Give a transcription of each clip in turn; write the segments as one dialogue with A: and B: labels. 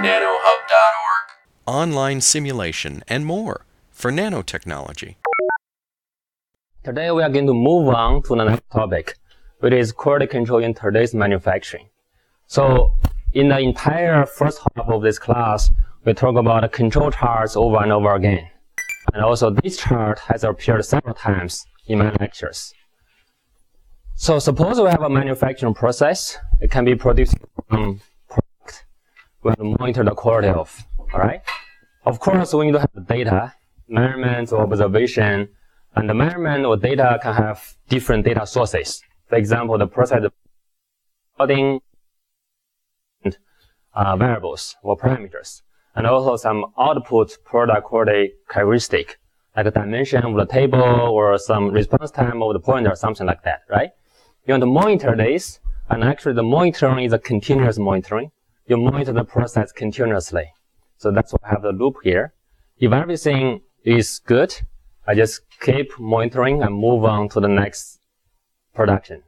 A: nanohub.org.
B: Online simulation and more for nanotechnology.
C: Today we are going to move on to the next topic, which is quality control in today's manufacturing. So in the entire first half of this class, we talk about control charts over and over again. And also this chart has appeared several times in my lectures. So suppose we have a manufacturing process. It can be producing product we have to monitor the quality of. Alright? Of course, we need to have the data, measurements or observation, and the measurement or data can have different data sources. For example, the process coding variables or parameters, and also some output product quality characteristic, like a dimension of the table or some response time of the pointer, something like that, right? You want to monitor this, and actually the monitoring is a continuous monitoring. You monitor the process continuously. So that's why I have the loop here. If everything is good, I just keep monitoring and move on to the next production.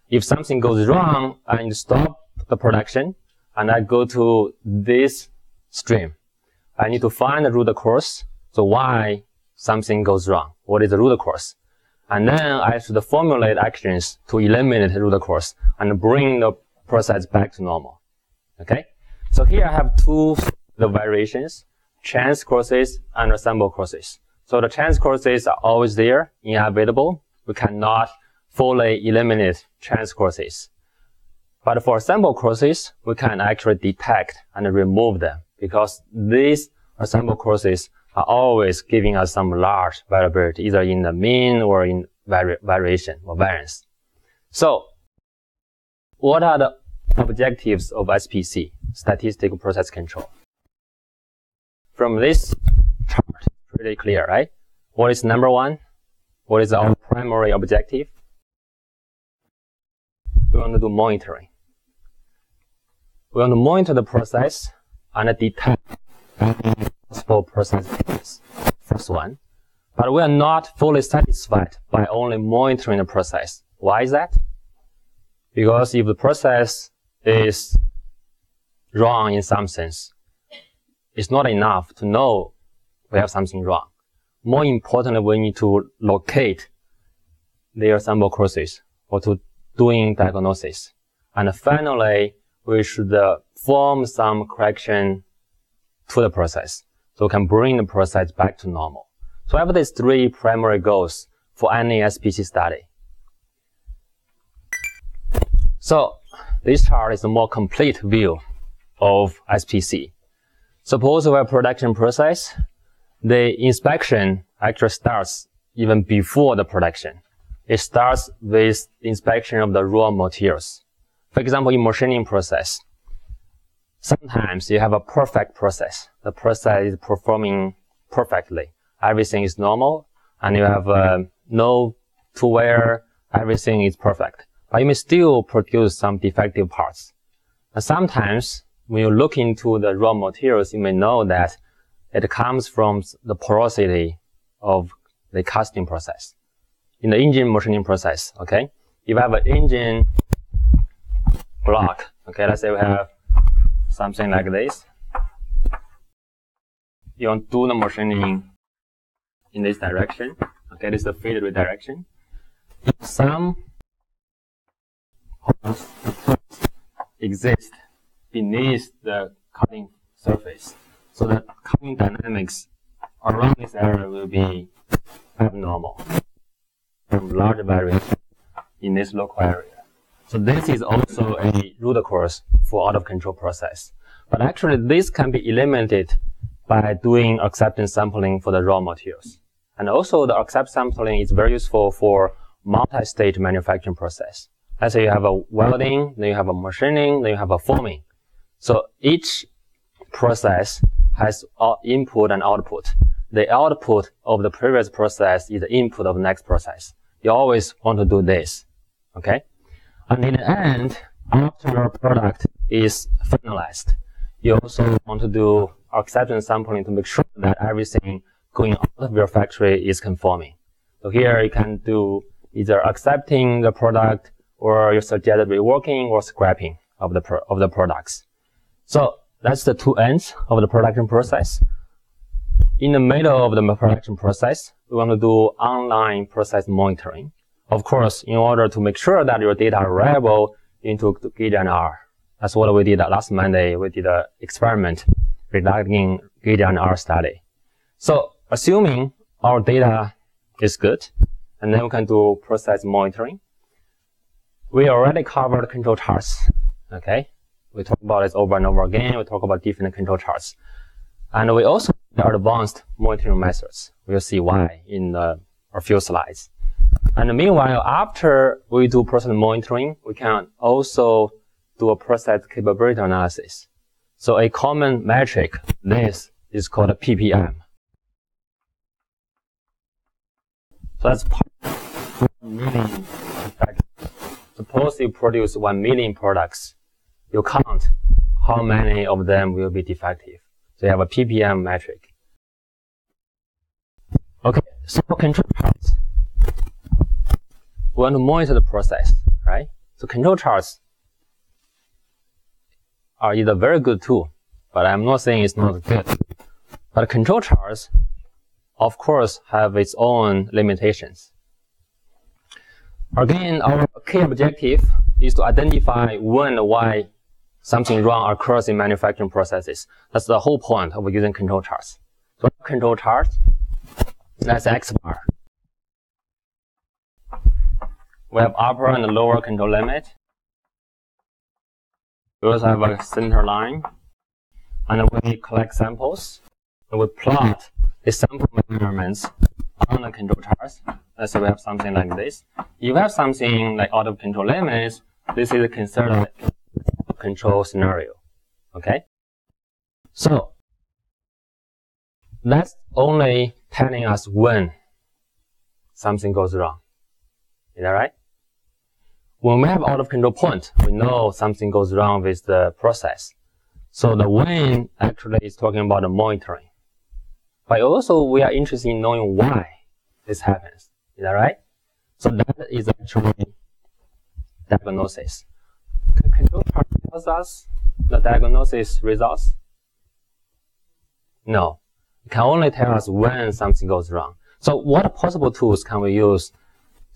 C: If something goes wrong, I need to stop the production and I go to this stream. I need to find the root cause. So why something goes wrong? What is the root cause? And then I should formulate actions to eliminate the root cause and bring the process back to normal. Okay? So here I have two variations, chance courses and sample courses. So the chance courses are always there, unavailable. We cannot fully eliminate chance courses. But for sample courses, we can actually detect and remove them because these sample courses are always giving us some large variability, either in the mean or in variation or variance. So what are the objectives of SPC, statistical process control? From this chart, pretty clear, right? What is number one? What is our primary objective? We want to do monitoring. We want to monitor the process and detect possible process failures. First one. But we are not fully satisfied by only monitoring the process. Why is that? Because if the process is wrong in some sense, it's not enough to know we have something wrong. More importantly, we need to locate their sample courses or to doing diagnosis. And finally, we should form some correction to the process so we can bring the process back to normal. So I have these three primary goals for any SPC study. So this chart is a more complete view of SPC. Suppose we have a production process. The inspection actually starts even before the production. It starts with inspection of the raw materials. For example, in machining process, sometimes you have a perfect process. The process is performing perfectly. Everything is normal, and you have no to wear. Everything is perfect. But you may still produce some defective parts. And sometimes, when you look into the raw materials, you may know that it comes from the porosity of the casting process. In the engine machining process, okay? If you have an engine block, okay, let's say we have something like this. You want to do the machining in this direction, okay, this is the feed rate direction. Some holes exist beneath the cutting surface. So the cutting dynamics around this area will be abnormal from large variation in this local area. So this is also a root cause for out of control process. But actually this can be eliminated by doing acceptance sampling for the raw materials. And also the accept sampling is very useful for multi-stage manufacturing process. Let's say you have a welding, then you have a machining, then you have a forming. So each process has input and output. The output of the previous process is the input of the next process. You always want to do this, okay? And in the end, after your product is finalized, you also want to do acceptance sampling to make sure that everything going out of your factory is conforming. So here you can do either accepting the product or you suggest reworking or scrapping of the products. So that's the two ends of the production process. In the middle of the production process, we want to do online process monitoring. Of course, in order to make sure that your data are reliable, you need to gauge and R. That's what we did last Monday. We did an experiment regarding gauge and R study. So assuming our data is good, and then we can do process monitoring. We already covered control charts. Okay, we talk about it over and over again. We talk about different control charts, and we also have advanced monitoring methods. We'll see why in a few slides. And meanwhile, after we do process monitoring, we can also do a process capability analysis. So a common metric, this is called a PPM. So that's part of 1 million effective. Suppose you produce 1 million products. You count how many of them will be defective. So you have a PPM metric. Okay, so control charts. We want to monitor the process, right? So control charts are either very good tool, but I'm not saying it's not good. But control charts, of course, have its own limitations. Again, our key objective is to identify when and why something wrong occurs in manufacturing processes. That's the whole point of using control charts. So control charts, that's X bar. We have upper and lower control limit. We also have a center line. And we collect samples. And we plot the sample measurements on the control charts. Let's say we have something like this. If you have something like out of control limits, this is considered a control scenario. Okay? So, that's only telling us when something goes wrong. Is that right? When we have out of control point, we know something goes wrong with the process. So the when actually is talking about the monitoring. But also we are interested in knowing why this happens. Is that right? So that is actually diagnosis. Can control chart tells us the diagnosis results? No. It can only tell us when something goes wrong. So what possible tools can we use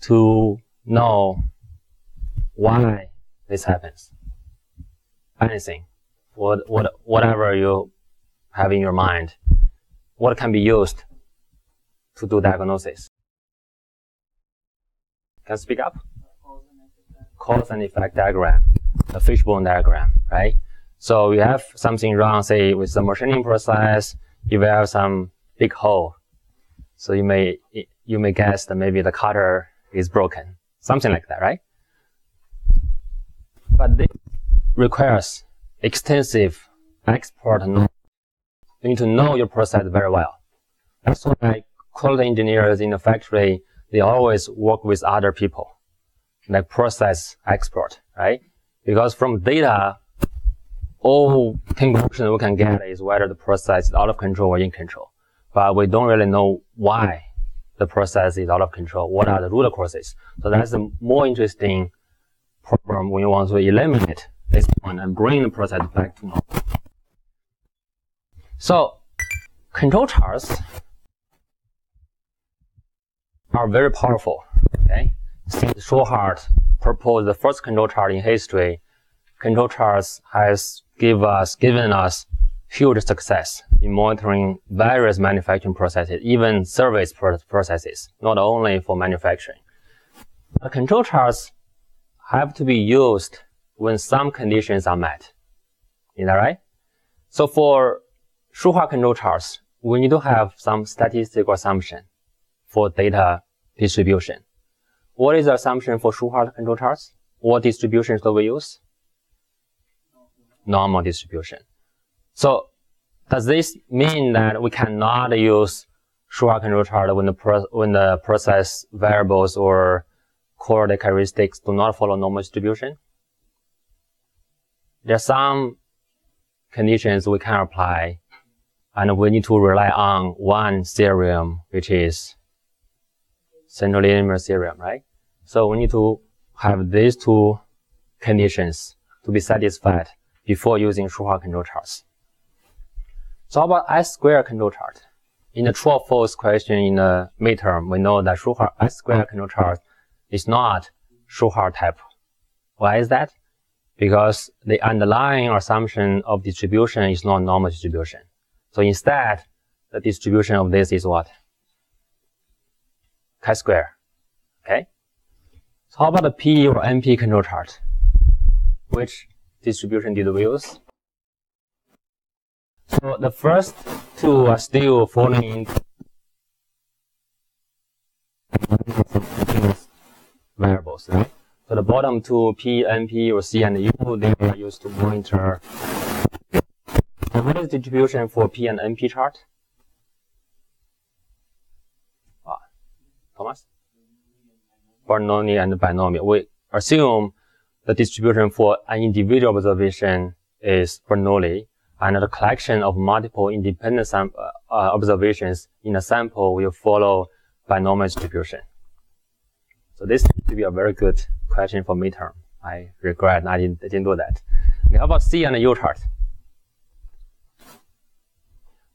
C: to know why this happens? Anything. Whatever you have in your mind. What can be used to do diagnosis? Can you speak up? Cause and effect diagram. The fishbone diagram, right? So you have something wrong, say, with the machining process. If you have some big hole, so you may guess that maybe the cutter is broken. Something like that, right? But this requires extensive expert knowledge. You need to know your process very well. That's why quality engineers in the factory, they always work with other people, like process expert, right? Because from data, all conclusion we can get is whether the process is out of control or in control. But we don't really know why the process is out of control. What are the root causes? So that's a more interesting problem when you want to eliminate this one and bring the process back to normal. So control charts are very powerful. Okay, since Shorhart proposed the first control chart in history, control charts has given us huge success in monitoring various manufacturing processes, even service processes, not only for manufacturing. The control charts have to be used when some conditions are met. Is that right? So for Shorhart control charts, we need to have some statistical assumption for data distribution. What is the assumption for Shorhart control charts? What distributions do we use? Normal distribution. So does this mean that we cannot use Shorhart control chart when the process variables or quality characteristics do not follow normal distribution? There are some conditions we can apply, and we need to rely on one theorem, which is central linear theorem, right? So we need to have these two conditions to be satisfied before using Shorhart control charts. So how about S-square control chart? In the true or false question in the midterm, we know that Shulhart S-square control chart is not Shulhart type. Why is that? Because the underlying assumption of distribution is not normal distribution. So instead, the distribution of this is what? Chi-square. Okay? So how about the P or NP control chart? Which distribution did we use? So the first two are still following variables, right? So the bottom two, P, NP, or C and U, they are used to monitor. So what is the distribution for P and NP chart? Thomas? Bernoulli and binomial. We assume the distribution for an individual observation is Bernoulli, and the collection of multiple independent observations in a sample will follow binomial distribution. So this seems to be a very good question for midterm. I regret I didn't do that. Okay, how about C and U chart?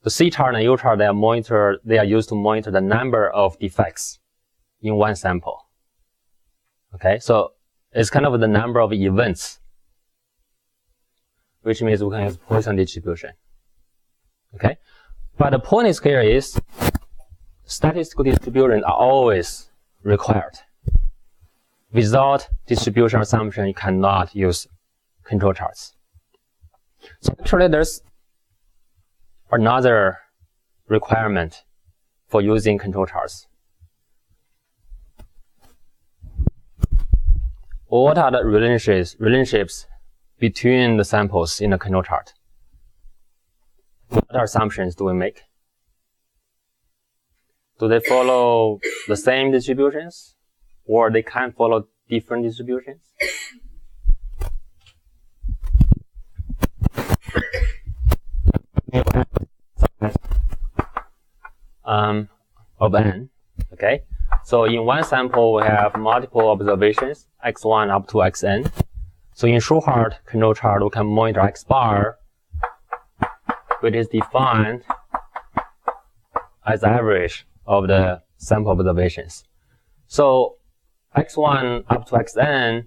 C: The C chart and U chart, they are used to monitor the number of defects in one sample. Okay, so it's kind of the number of events, which means we can use Poisson distribution. Okay, but the point is here is statistical distributions are always required. Without distribution assumption, you cannot use control charts. So actually, there's another requirement for using control charts. What are the relationships between the samples in the control chart? What assumptions do we make? Do they follow the same distributions? Or they can follow different distributions? Of n, okay? So in one sample, we have multiple observations, x1 up to xn. So in Shulhart control chart, we can monitor x bar, which is defined as the average of the sample observations. So x1 up to xn,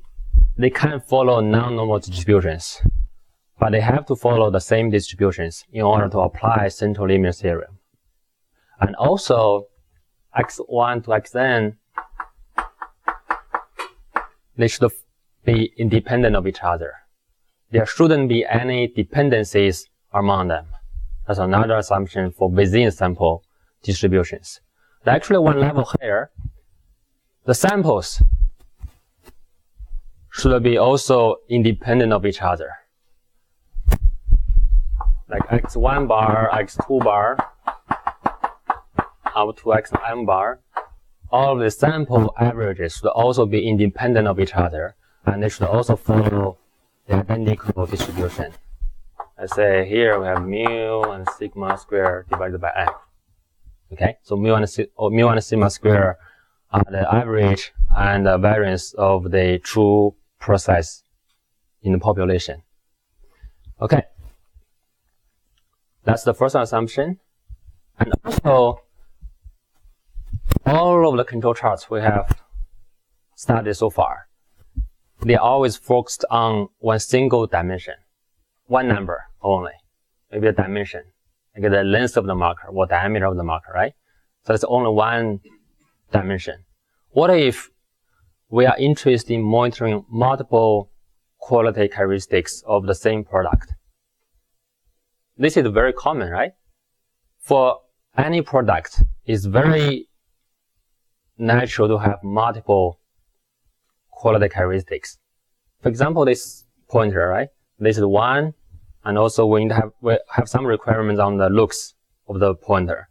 C: they can follow non-normal distributions, but they have to follow the same distributions in order to apply central limit theorem. And also, x1 to xn, they should be independent of each other. There shouldn't be any dependencies among them. That's another assumption for within sample distributions. Actually, one level higher, the samples should be also independent of each other. Like x1 bar, x2 bar, up to xn bar, all of the sample averages should also be independent of each other, and they should also follow the identical distribution. Let's say here we have mu and sigma square divided by n. Okay, so mu and sigma square are the average and the variance of the true process in the population. Okay, that's the first assumption. And also, all of the control charts we have studied so far, they are always focused on one single dimension, one number only, maybe a dimension, like the length of the marker or diameter of the marker, right? So it's only one dimension. What if we are interested in monitoring multiple quality characteristics of the same product? This is very common, right? For any product, it's very natural to have multiple quality characteristics. For example, this pointer, right? This is one, and also we have some requirements on the looks of the pointer.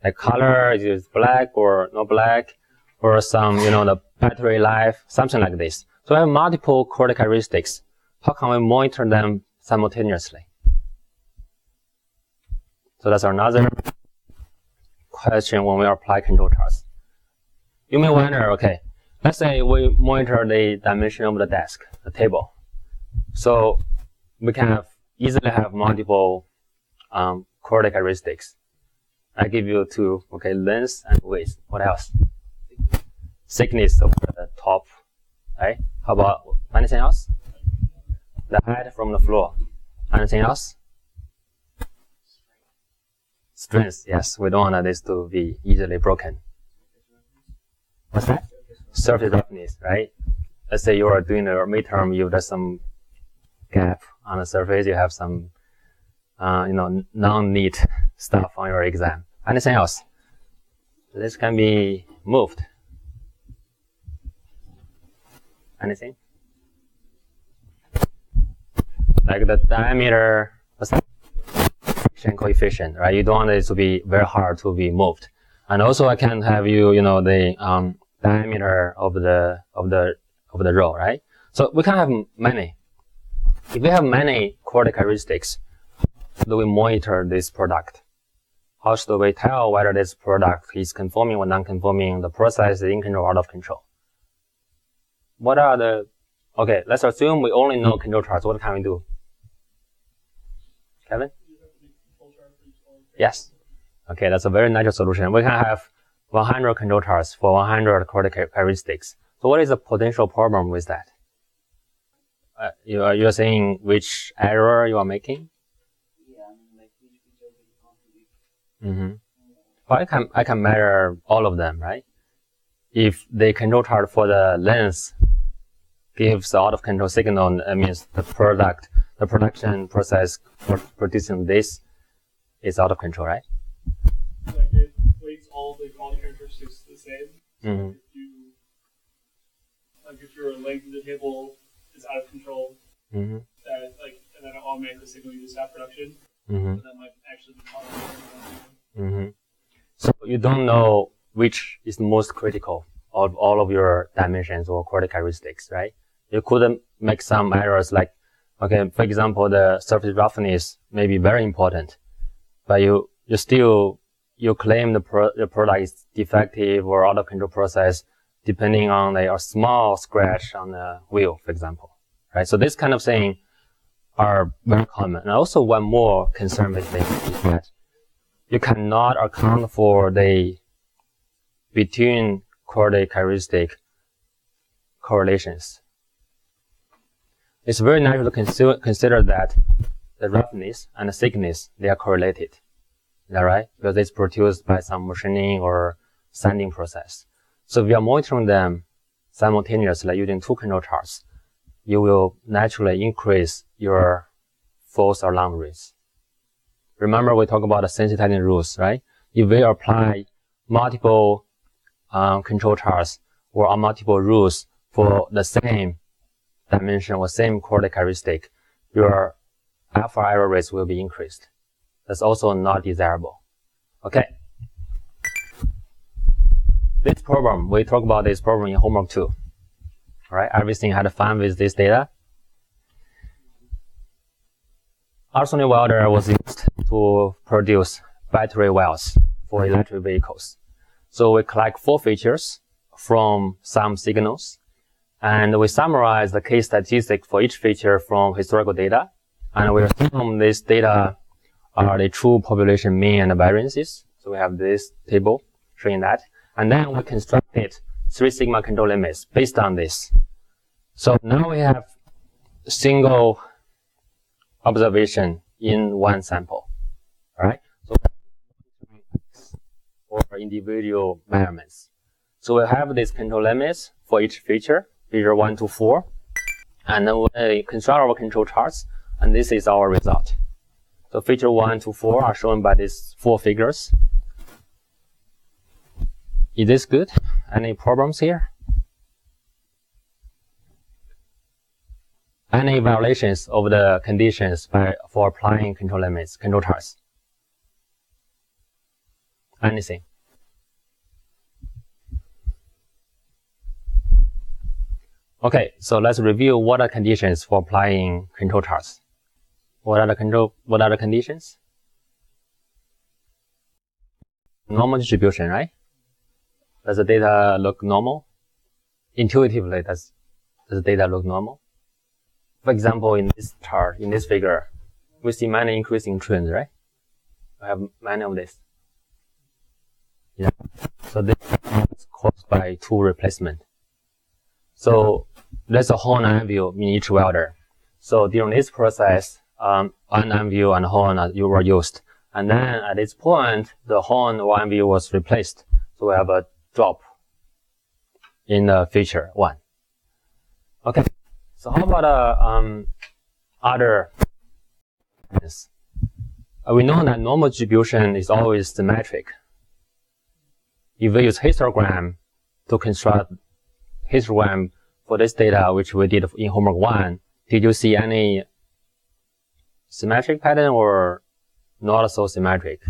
C: Like color, is it black or not black, or some, the battery life, something like this. So we have multiple quality characteristics. How can we monitor them simultaneously? So that's another question when we apply control charts. You may wonder, okay, let's say we monitor the dimension of the desk, the table. So we can easily have multiple core characteristics. I give you two, okay, length and width. What else? Thickness of the top, right? How about anything else? The height from the floor. Anything else? Strength, yes. We don't want this to be easily broken. What's that? Surface roughness, right? Let's say you are doing a midterm, you've got some gap on the surface, you have some, non-neat stuff on your exam. Anything else? This can be moved. Anything? Like the diameter, what's that? Friction coefficient, right? You don't want it to be very hard to be moved. And also I can have you, the diameter of the row, right? So we can have many. If we have many core characteristics, how do we monitor this product? How should we tell whether this product is conforming or non-conforming, the process is in control or out of control? What are the, okay, let's assume we only know control charts. What can we do? Kevin? Yes. Okay, that's a very natural solution. We can have 100 control charts for 100 core characteristics. So what is the potential problem with that? You're saying which error you are making?
A: Yeah, like which feature will contribute.
C: Well, I can measure all of them, right? If the control chart for the length gives out of control signal, that means the production process for producing this is out of control, right?
D: Like it weights all the quality characteristics the same. So if your length of the table is out of control, and then it automatically signal you to stop production, so that might actually be causing.
C: So you don't know which is most critical of all of your dimensions or core characteristics, right? You could make some errors like, okay, for example, the surface roughness may be very important, but you claim the product is defective or out of control process depending on a small scratch on the wheel, for example, right? So this kind of thing are very common. And also one more concern with this is that you cannot account for the between core characteristic correlations. It's very natural to consider that the roughness and the thickness, they are correlated. Is that right? Because it's produced by some machining or sanding process. So if you are monitoring them simultaneously using two control charts, you will naturally increase your false alarm rates. Remember we talked about the sensitizing rules, right? If we apply multiple control charts or multiple rules for the same dimension or same core characteristic, your alpha error rates will be increased. That's also not desirable. Okay. This problem, we talk about this problem in homework too. Alright, everything had fun with this data. Ultrasonic welder was used to produce battery wells for electric vehicles. So we collect 4 features from some signals, and we summarize the case statistic for each feature from historical data, and we assume this data are the true population mean and variances. So we have this table showing that. And then we constructed 3 sigma control limits based on this. So now we have single observation in one sample, right? So for individual measurements. So we have these control limits for each feature 1 to 4. And then we construct our control charts, and this is our result. So feature 1 to 4 are shown by these 4 figures. Is this good? Any problems here? Any violations of the conditions for applying control limits, control charts? Anything? Okay, so let's review what are conditions for applying control charts. What are the conditions? Normal distribution, right? Does the data look normal? Intuitively, does the data look normal? For example, in this chart, in this figure, we see many increasing trends, right? We have many of this. Yeah. So this is caused by tool replacement. So there's a horn and anvil in each welder. So during this process, an anvil and horn were used. And then at this point, the horn or anvil was replaced. So we have a drop in the feature 1. Okay. So how about other things? We know that normal distribution is always symmetric. If we use histogram to construct histogram for this data, which we did in homework 1, did you see any symmetric pattern or not so symmetric?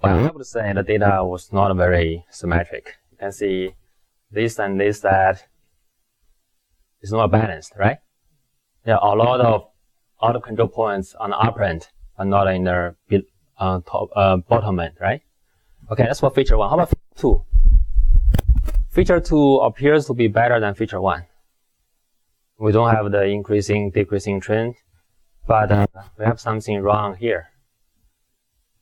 C: Well, I would say the data was not very symmetric. You can see this and this, that is not balanced, right? There are a lot of out of control points on the upper end, but not in the bottom end, right? Okay, that's for feature 1. How about feature 2? Feature 2 appears to be better than feature 1. We don't have the increasing, decreasing trend, but we have something wrong here.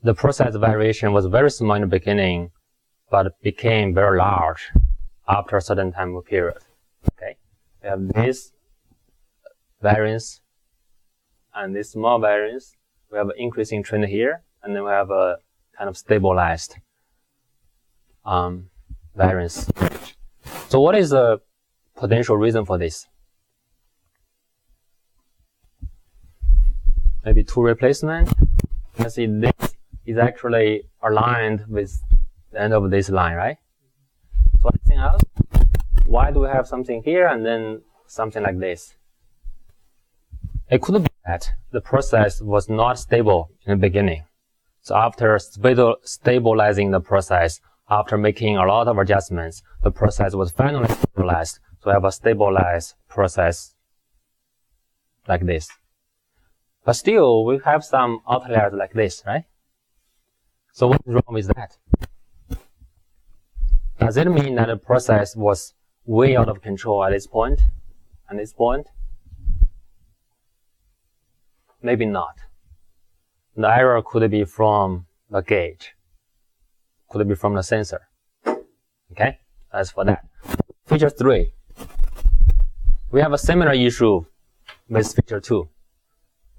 C: The process variation was very small in the beginning, but became very large after a certain time period. Okay, we have this variance and this small variance. We have an increasing trend here, and then we have a kind of stabilized variance. So what is the potential reason for this? Maybe tool replacement. You can see this is actually aligned with the end of this line, right? So anything else? Why do we have something here and then something like this? It could be that the process was not stable in the beginning. So after stabilizing the process, after making a lot of adjustments, the process was finally stabilized. So we have a stabilized process like this. But still, we have some outliers like this, right? So what is wrong with that? Does it mean that the process was way out of control at this point? At this point? Maybe not. The error could be from the gauge. Could be from the sensor. Okay? As for that. Feature 3. We have a similar issue with feature 2.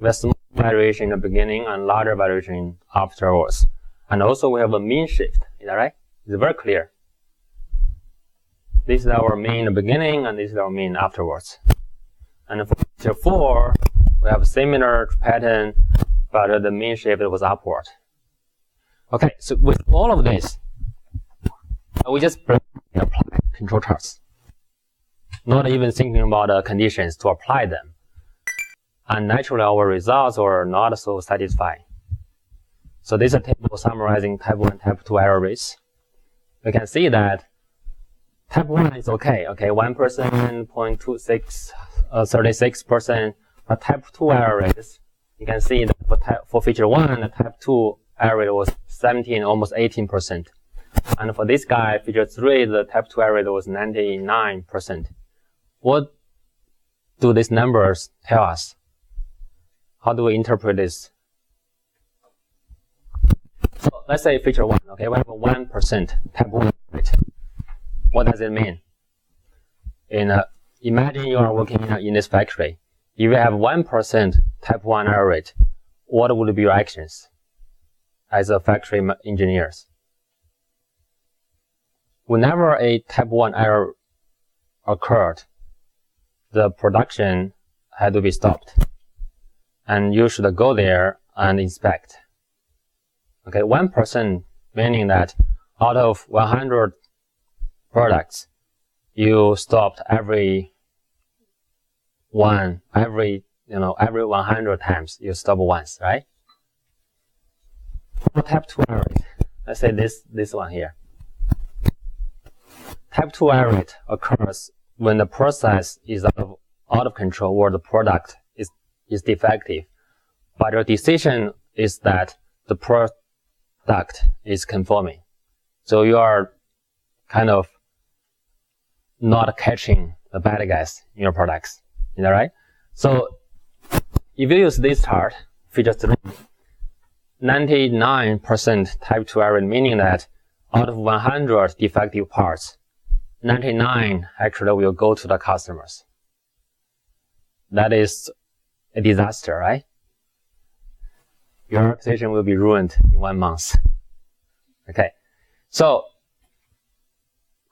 C: We have small variation in the beginning and larger variation afterwards. And also we have a mean shift. Is that right? It's very clear. This is our mean in the beginning and this is our mean afterwards. And for feature 4, we have a similar pattern, but the mean shift was upward. Okay, so with all of this, we just apply control charts. Not even thinking about the conditions to apply them. And naturally, our results are not so satisfying. So this is a table summarizing type 1 and type 2 error rates. We can see that type 1 is okay. Okay, 1%, 0.26, 36%. But type 2 error rates, you can see that for feature 1, the type 2 error rate was 17, almost 18%. And for this guy, feature 3, the type 2 error rate was 99%. What do these numbers tell us? How do we interpret this? So let's say feature 1, okay, we have a 1% type 1 rate. What does it mean? Imagine you are working in this factory. If you have 1% type 1 error rate, what would be your actions as a factory engineers? Whenever a type 1 error occurred, the production had to be stopped. And you should go there and inspect. Okay, 1% meaning that out of 100 products, you stopped every 100 times you stop once, right? For type 2 error rate, let's say this one here. Type 2 error rate occurs when the process is out of control or the product is defective. But your decision is that the product is conforming. So you are kind of not catching the bad guys in your products. Is that right? So if you use this chart feature 3, 99% type 2 error, meaning that out of 100 defective parts, 99 actually will go to the customers. That is a disaster, right? Your reputation will be ruined in 1 month. Okay, so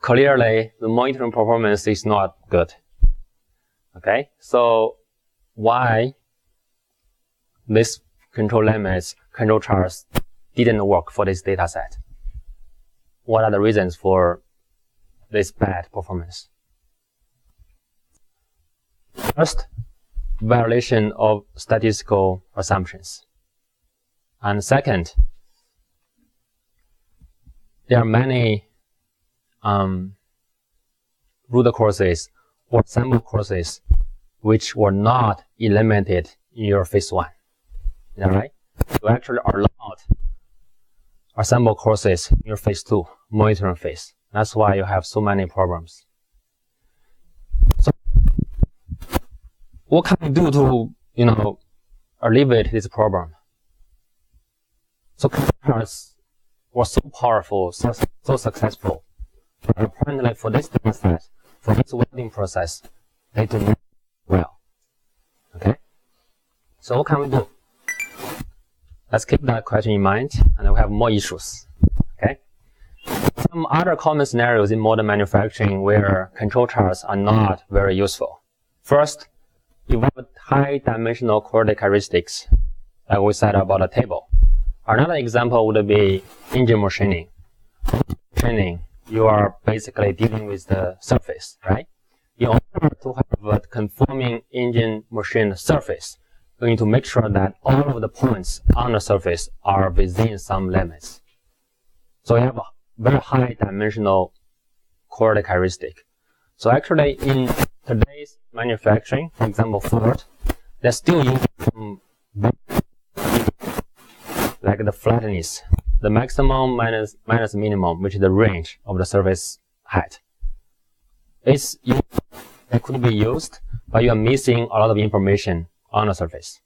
C: clearly the monitoring performance is not good. Okay, so why this control limits, control charts didn't work for this data set? What are the reasons for this bad performance? First, violation of statistical assumptions. And second, there are many root causes or sample causes which were not eliminated in your phase 1. Is that right? You actually allowed sample causes in your phase 2 monitoring phase. That's why you have so many problems. So, what can we do to, alleviate this problem? So, computers were so powerful, so successful. But apparently, for this data set, for this welding process, they do not well. Okay? So, what can we do? Let's keep that question in mind, and we have more issues. Okay? Some other common scenarios in modern manufacturing where control charts are not very useful. First, you have high-dimensional quality characteristics, like we said about a table. Another example would be engine machining. Machining, you are basically dealing with the surface, right? In order to have a conforming engine machine surface, you need to make sure that all of the points on the surface are within some limits. So you have a very high dimensional quality characteristic. So actually in today's manufacturing, for example Ford, they're still using some like the flatness, the maximum minus minimum, which is the range of the surface height. It could be used, but you are missing a lot of information on the surface.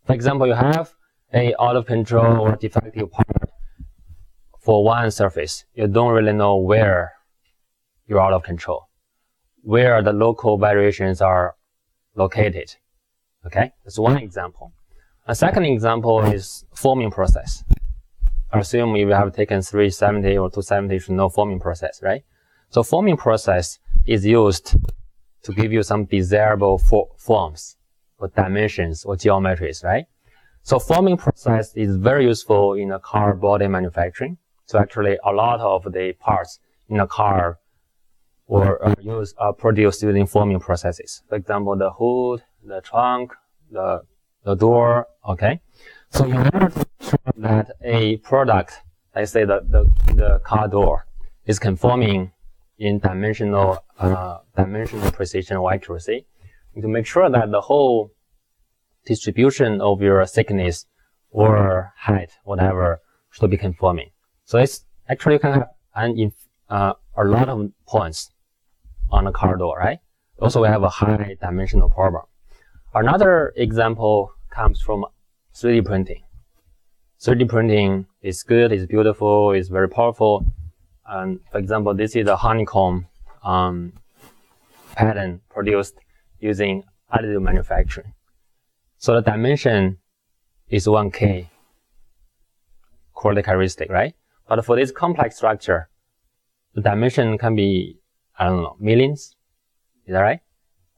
C: For example, you have a out of control or defective part for one surface. You don't really know where you're out of control, where the local variations are located. Okay, that's one example. A second example is forming process. I assume if you have taken 370 or 270, you should know forming process, right? So forming process is used to give you some desirable forms or dimensions or geometries, right? So forming process is very useful in a car body manufacturing. So actually a lot of the parts in a car are produced using forming processes. For example, the hood, the trunk, the door, okay? So in order to ensure that a product, let's say the car door, is conforming in dimensional precision or accuracy, you need to make sure that the whole distribution of your thickness or height, whatever, should be conforming. So it's actually you can have a lot of points on a car door, right? Also, we have a high dimensional problem. Another example comes from 3D printing. 3D printing is good, it's beautiful, it's very powerful. And for example, this is a honeycomb pattern produced using additive manufacturing. So the dimension is 1K quality characteristic, right? But for this complex structure, the dimension can be, I don't know, millions. Is that right?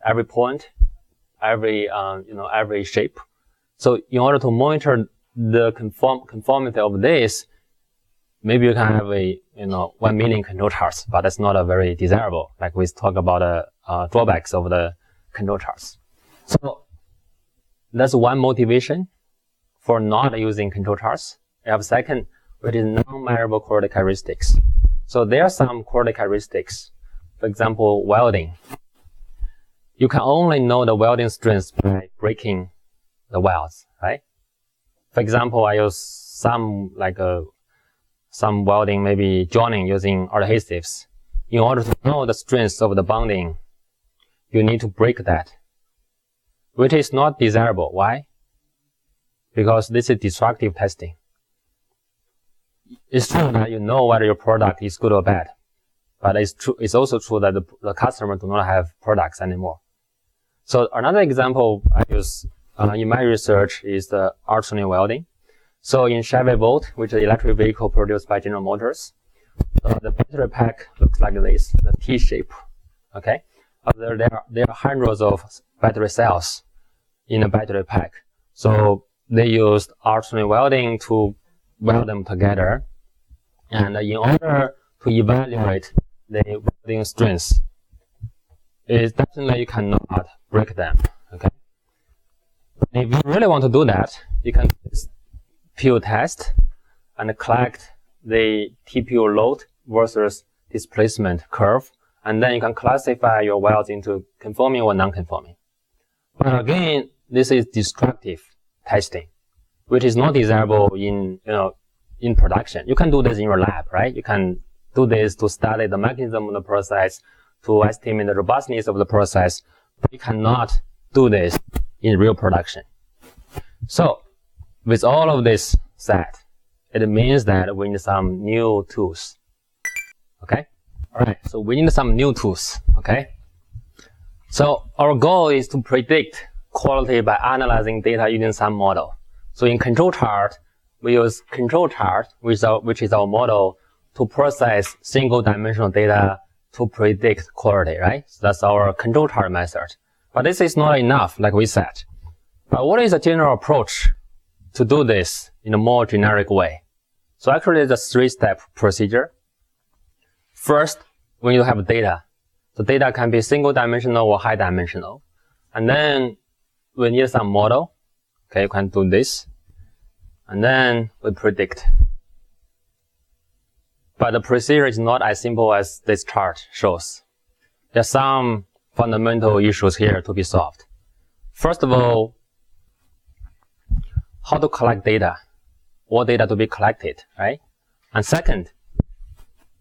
C: Every point, every shape. So in order to monitor the conformity of this, maybe you can have 1 million control charts, but that's not a very desirable. Like we talk about drawbacks of the control charts. So that's one motivation for not using control charts. We have second, which is non-measurable quality characteristics. So there are some quality characteristics. For example, welding. You can only know the welding strength by breaking the welds, right? For example, I use some welding, maybe joining using adhesives. In order to know the strength of the bonding, you need to break that, which is not desirable. Why? because this is destructive testing. It's true that you know whether your product is good or bad, but it's also true that the customer do not have products anymore. So another example I use in my research is the alternate welding. So in Chevy Volt, which is an electric vehicle produced by General Motors, the battery pack looks like this, the T shape. Okay, there are hundreds of battery cells in a battery pack. So they used alternate welding to weld them together. And in order to evaluate the welding strengths, it's definitely you cannot break them. Okay. If you really want to do that, you can PU test and collect the TPU load versus displacement curve, and then you can classify your welds into conforming or non-conforming. But again, this is destructive testing, which is not desirable in production. You can do this in your lab, right? You can do this to study the mechanism of the process, to estimate the robustness of the process, but you cannot do this in real production. So, with all of this said, it means that we need some new tools. Okay? Alright, so we need some new tools. Okay? So, our goal is to predict quality by analyzing data using some model. So in control chart, we use control chart, which is our model to process single dimensional data to predict quality, right? So that's our control chart method. But this is not enough, like we said. But what is a general approach to do this in a more generic way? So actually it's a three-step procedure. First, we need to have data. The data can be single dimensional or high dimensional. And then we need some model. Okay, you can do this. And then we predict. But the procedure is not as simple as this chart shows. There are some fundamental issues here to be solved. First of all, how to collect data, what data to be collected, right? And second,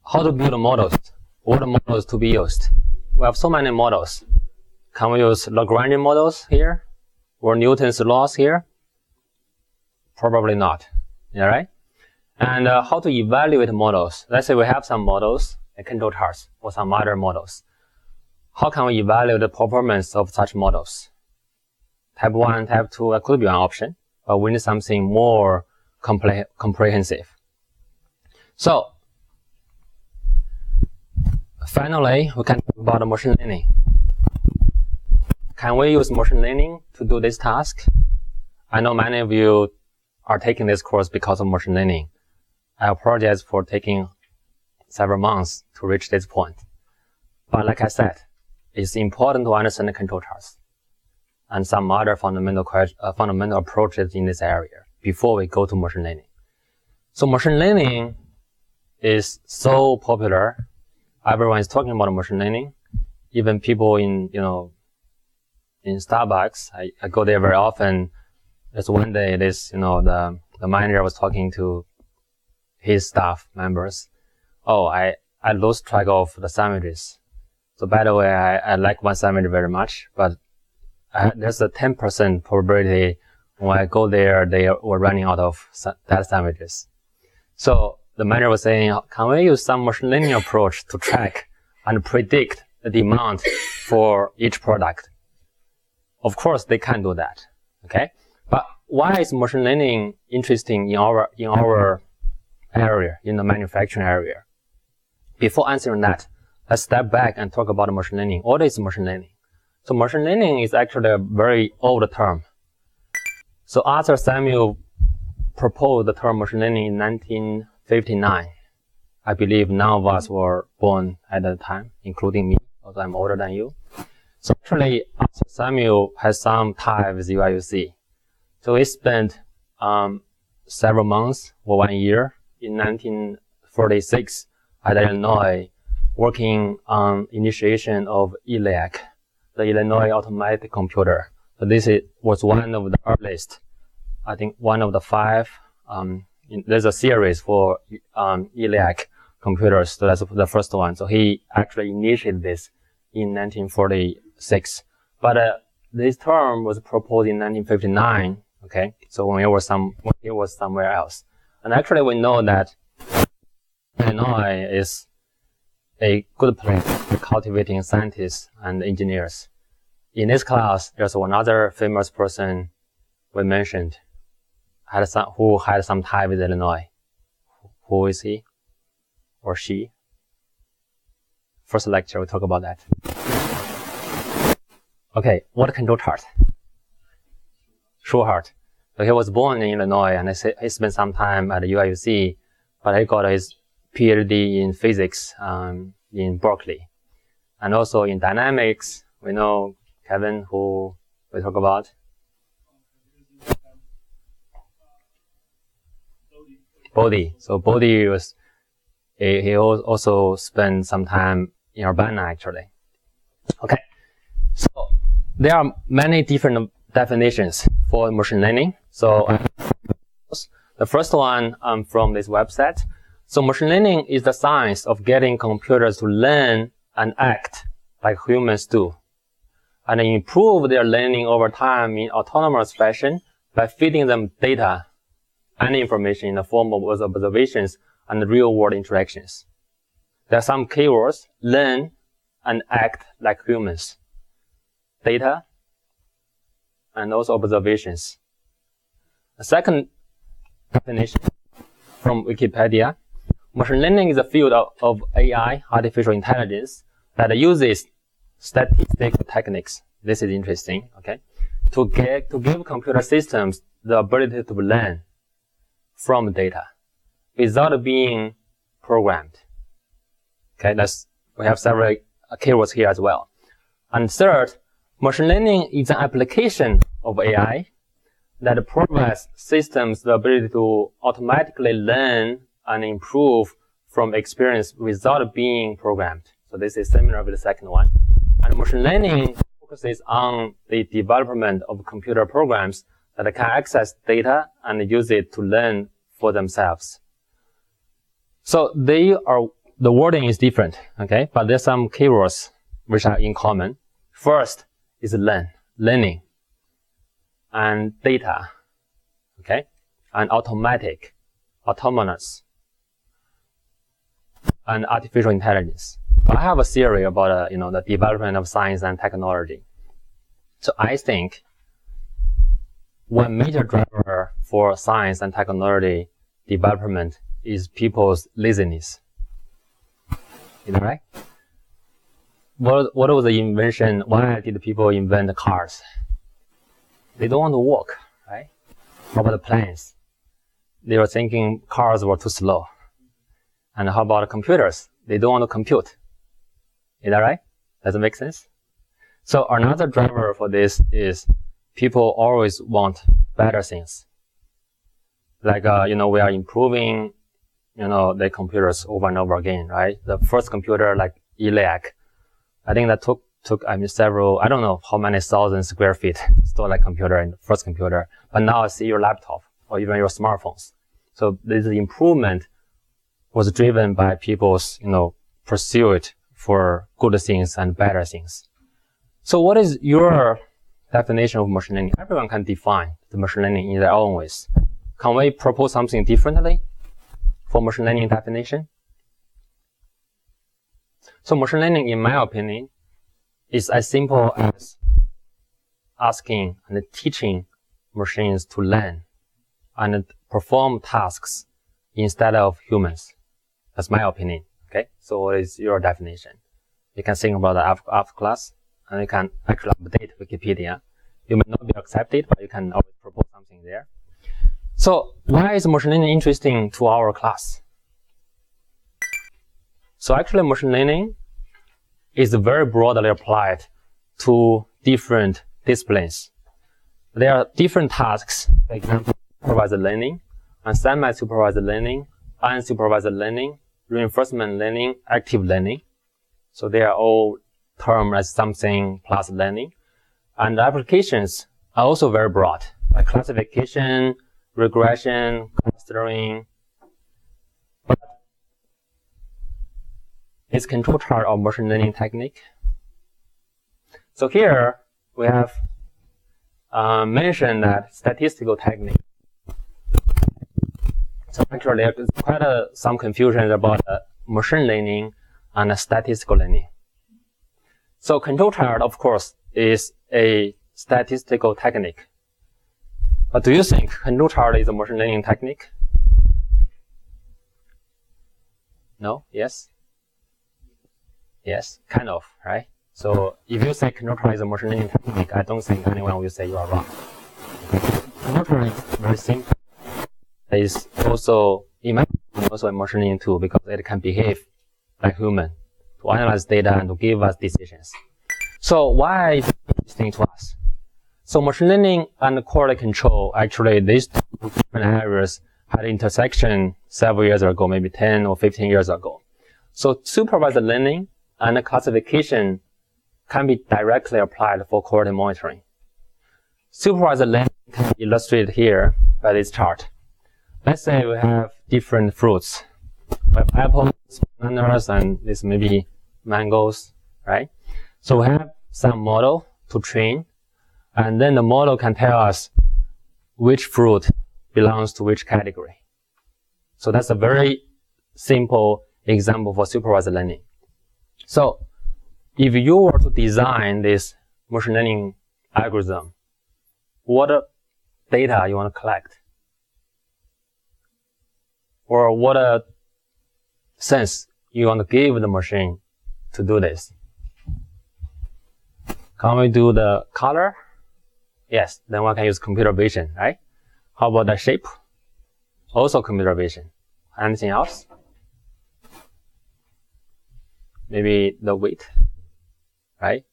C: how to build models, what models to be used. We have so many models. Can we use Lagrangian models here? Or Newton's laws here? Probably not, yeah, right? And how to evaluate models. Let's say we have some models, like control charts, or some other models. How can we evaluate the performance of such models? Type 1, Type 2 could be one option, but we need something more comprehensive. So, finally, we can talk about machine learning. Can we use machine learning to do this task? I know many of you are taking this course because of machine learning. I apologize for taking several months to reach this point. But like I said, it's important to understand the control charts and some other fundamental approaches in this area before we go to machine learning. So machine learning is so popular. Everyone is talking about machine learning. Even people in Starbucks, I go there very often. There's one day the manager was talking to his staff members. Oh, I lost track of the sandwiches. So by the way, I like one sandwich very much, but there's a 10% probability when I go there, they were running out of that sandwiches. So the manager was saying, can we use some machine learning approach to track and predict the demand for each product? Of course, they can do that. Okay. But why is machine learning interesting in our area, in the manufacturing area? Before answering that, let's step back and talk about machine learning. What is machine learning? So machine learning is actually a very old term. So Arthur Samuel proposed the term machine learning in 1959. I believe none of us were born at that time, including me, although I'm older than you. So actually, Arthur Samuel has some tie with UIUC. So he spent several months or 1 year in 1946 at Illinois working on initiation of ELAC, the Illinois Automatic Computer. So this was one of the earliest, I think one of the 5, there's a series for ELAC computers, so that's the first one. So he actually initiated this in 1946. But this term was proposed in 1959. Okay, so when it was somewhere else, and actually we know that Illinois is a good place for cultivating scientists and engineers. In this class, there's one other famous person we mentioned who had some tie with Illinois. Who is he or she? First lecture, we talk about that. Okay, what control chart? Shewhart. So he was born in Illinois and he spent some time at the UIUC, but he got his PhD in physics in Berkeley. And also in dynamics, we know Kevin, who we talk about. Bodhi. So Bodhi was, he also spent some time in Urbana actually. Okay. So there are many different definitions for machine learning. So the first one from this website. So machine learning is the science of getting computers to learn and act like humans do, and improve their learning over time in autonomous fashion by feeding them data and information in the form of observations and real-world interactions. There are some keywords: learn and act like humans, data, and also observations. The second definition from Wikipedia: machine learning is a field of AI, artificial intelligence, that uses statistical techniques. This is interesting, okay? To give computer systems the ability to learn from data without being programmed. Okay, we have several keywords here as well. And third, machine learning is an application of AI that provides systems the ability to automatically learn and improve from experience without being programmed. So this is similar with the second one. And machine learning focuses on the development of computer programs that can access data and use it to learn for themselves. So the wording is different, okay? But there's some keywords which are in common. First is learning, and data, okay? And automatic, autonomous, and artificial intelligence. I have a theory about, the development of science and technology. So I think one major driver for science and technology development is people's laziness. You know, right? What was the invention? Why did people invent cars? They don't want to walk, right? How about the planes? They were thinking cars were too slow. And how about computers? They don't want to compute. Is that right? Does it make sense? So another driver for this is people always want better things. Like, we are improving, the computers over and over again, right? The first computer, like ELAC, I think that took several, I don't know how many thousand square feet to store that computer in the first computer. But now I see your laptop or even your smartphones. So this improvement was driven by people's, pursuit for good things and better things. So what is your definition of machine learning? Everyone can define the machine learning in their own ways. Can we propose something differently for machine learning definition? So machine learning, in my opinion, is as simple as asking and teaching machines to learn and perform tasks instead of humans. That's my opinion. Okay, so what is your definition? You can think about that after class, and you can actually update Wikipedia. You may not be accepted, but you can always propose something there. So why is machine learning interesting to our class? So actually machine learning is very broadly applied to different disciplines. There are different tasks, for example, supervised learning, and semi-supervised learning, unsupervised learning, reinforcement learning, active learning. So they are all termed as something plus learning. And the applications are also very broad, like classification, regression, clustering. But it's control chart of machine learning technique. So here we have mention that statistical technique. So actually, there's quite some confusion about machine learning and statistical learning. So control chart, of course, is a statistical technique. But do you think control chart is a machine learning technique? No? Yes? Yes, kind of, right? So if you say control chart is a machine learning technique, I don't think anyone will say you are wrong. Control chart is very simple. It's also, in my opinion, also a machine learning tool because it can behave like human to analyze data and to give us decisions. So why is it interesting to us? So machine learning and quality control, actually these two different areas had intersection several years ago, maybe 10 or 15 years ago. So supervised learning and classification can be directly applied for quality monitoring. Supervised learning can be illustrated here by this chart. Let's say we have different fruits. We have apples, bananas, and this maybe mangoes, right? So we have some model to train, and then the model can tell us which fruit belongs to which category. So that's a very simple example for supervised learning. So if you were to design this machine learning algorithm, what data you want to collect? Or what sense you want to give the machine to do this? Can we do the color? Yes, then one can use computer vision, right? How about the shape? Also computer vision. Anything else? Maybe the weight, right?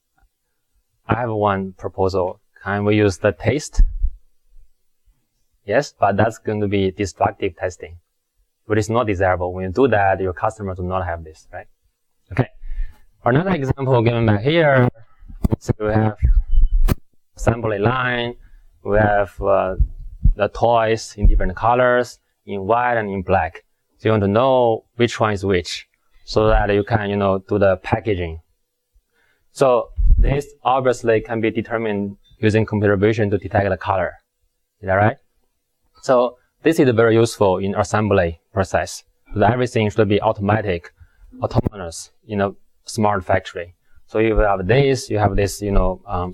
C: I have one proposal. Can we use the taste? Yes, but that's going to be destructive testing. But it's not desirable. When you do that, your customer do not have this, right? Okay. Another example given back here. So we have assembly line. We have the toys in different colors, in white and in black. So you want to know which one is which, so that you can, do the packaging. So this obviously can be determined using computer vision to detect the color. Is that right? So this is very useful in assembly process. Because everything should be autonomous in a smart factory. So if you have this, you have this,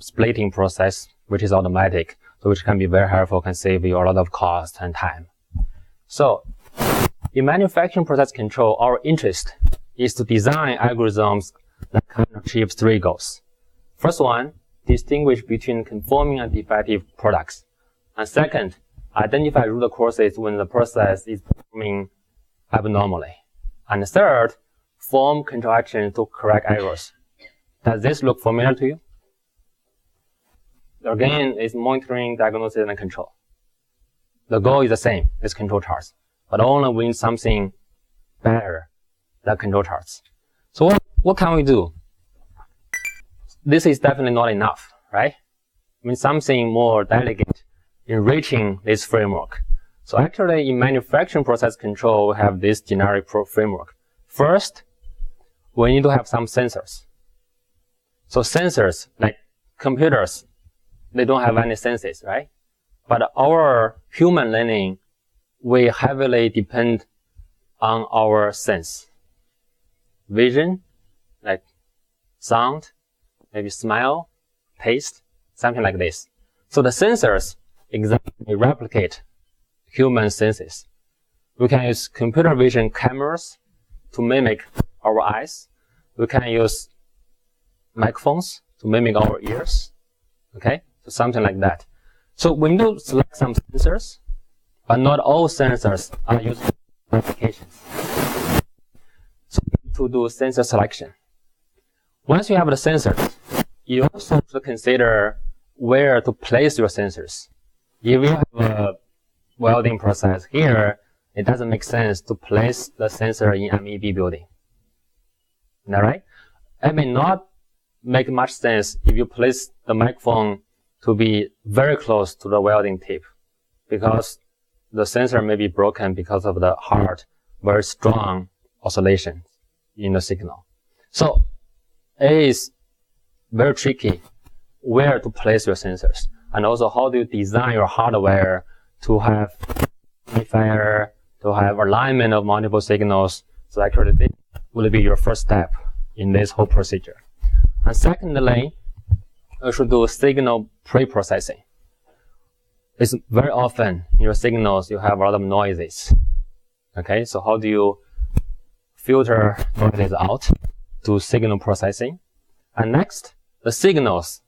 C: splitting process, which is automatic, so which can be very helpful, can save you a lot of cost and time. So in manufacturing process control, our interest is to design algorithms that can achieve three goals. First one, distinguish between conforming and defective products. And second, identify root causes when the process is performing abnormally. And third, form control actions to correct errors. Does this look familiar to you? Again, it's monitoring, diagnosis, and control. The goal is the same, it's control charts, but only when something better than control charts. So what can we do? This is definitely not enough, right? I mean, something more delicate in reaching this framework. So actually, in manufacturing process control, we have this generic framework. First, we need to have some sensors. So sensors, like computers, they don't have any senses, right? But our human learning, we heavily depend on our sense. Vision, like sound, maybe smell, taste, something like this. So the sensors exactly replicate human senses. We can use computer vision cameras to mimic our eyes. We can use microphones to mimic our ears. Okay? So something like that. So we need to select some sensors, but not all sensors are used for applications. So to do sensor selection. Once you have the sensors, you also have to consider where to place your sensors. If you have a welding process here, it doesn't make sense to place the sensor in MEB building. Is that right? It may not make much sense if you place the microphone to be very close to the welding tip, because the sensor may be broken because of the hard, very strong oscillation in the signal. So it is very tricky where to place your sensors. and also how do you design your hardware to have amplifier, to have alignment of multiple signals. So actually this will be your first step in this whole procedure. And secondly, you should do signal pre-processing. It's very often in your signals you have a lot of noises. Okay, so how do you filter noises out? Do signal processing. And next, the signals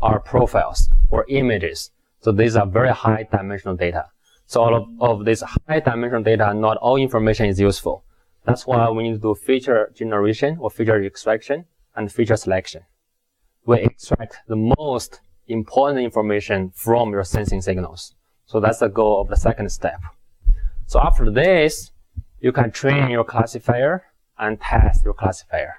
C: are profiles or images. So these are very high dimensional data. So all of this high dimensional data, not all information is useful. That's why we need to do feature generation or feature extraction and feature selection. We extract the most important information from your sensing signals. So that's the goal of the second step. So after this, you can train your classifier and test your classifier.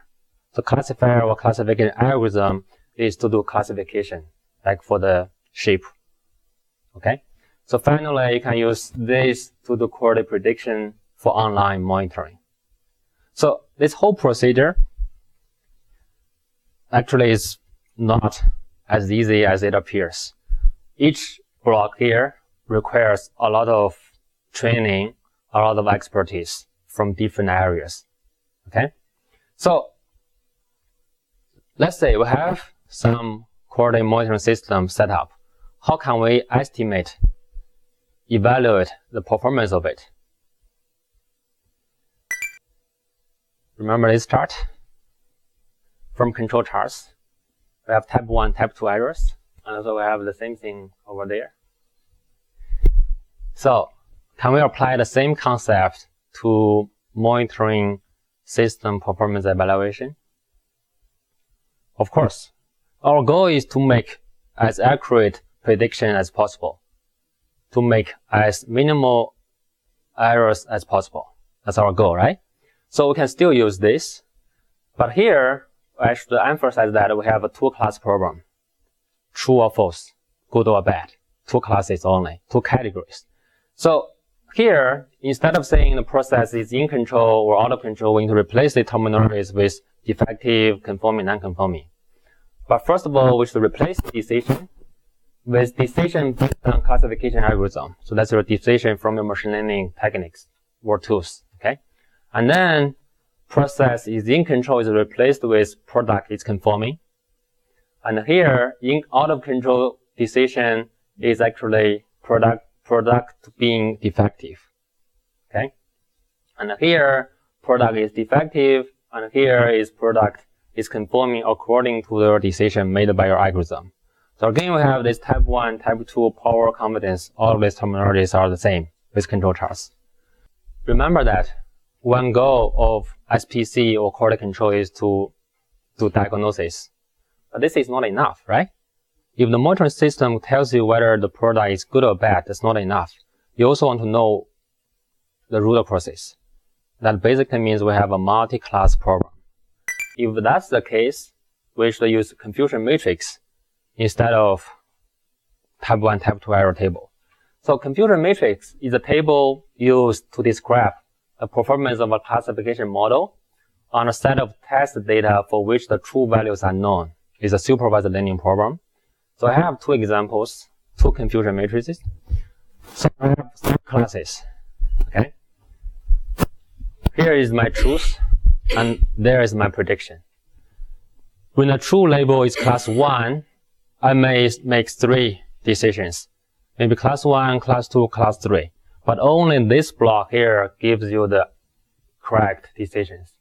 C: So classifier or classification algorithm is to do classification, like for the shape. Okay? So finally, you can use this to do quality prediction for online monitoring. So this whole procedure actually is not as easy as it appears. Each block here requires a lot of training, a lot of expertise from different areas. Okay? So let's say we have some quality monitoring system set up. How can we estimate, evaluate the performance of it? Remember this chart? From control charts, we have type 1, type 2 errors, and also we have the same thing over there. So, can we apply the same concept to monitoring system performance evaluation? Of course. Our goal is to make as accurate prediction as possible, to make as minimal errors as possible. That's our goal, right? So we can still use this, but here I should emphasize that we have a two-class problem, true or false, good or bad, two classes only, two categories. So here, instead of saying the process is in control or out of control, we need to replace the terminologies with defective, conforming, non-conforming. But first of all, we should replace decision with decision based on classification algorithm. So that's your decision from your machine learning techniques or tools, okay? And then process is in control is replaced with product is conforming. And here, in out of control decision is actually product being defective, okay? And here, product is defective, and here is product is conforming according to your decision made by your algorithm. So again, we have this type 1, type 2 power confidence. All of these terminologies are the same with control charts. Remember that one goal of SPC or quality control is to do diagnosis. But this is not enough, right? If the monitoring system tells you whether the product is good or bad, that's not enough. You also want to know the root causes. That basically means we have a multi-class problem. If that's the case, we should use confusion matrix instead of type 1, type 2 error table. So confusion matrix is a table used to describe the performance of a classification model on a set of test data for which the true values are known. It's a supervised learning problem. So I have two examples, two confusion matrices. So I have three classes, okay? Here is my truth, and there is my prediction. When the true label is class 1, I may make 3 decisions. Maybe class 1, class 2, class 3. But only this block here gives you the correct decisions.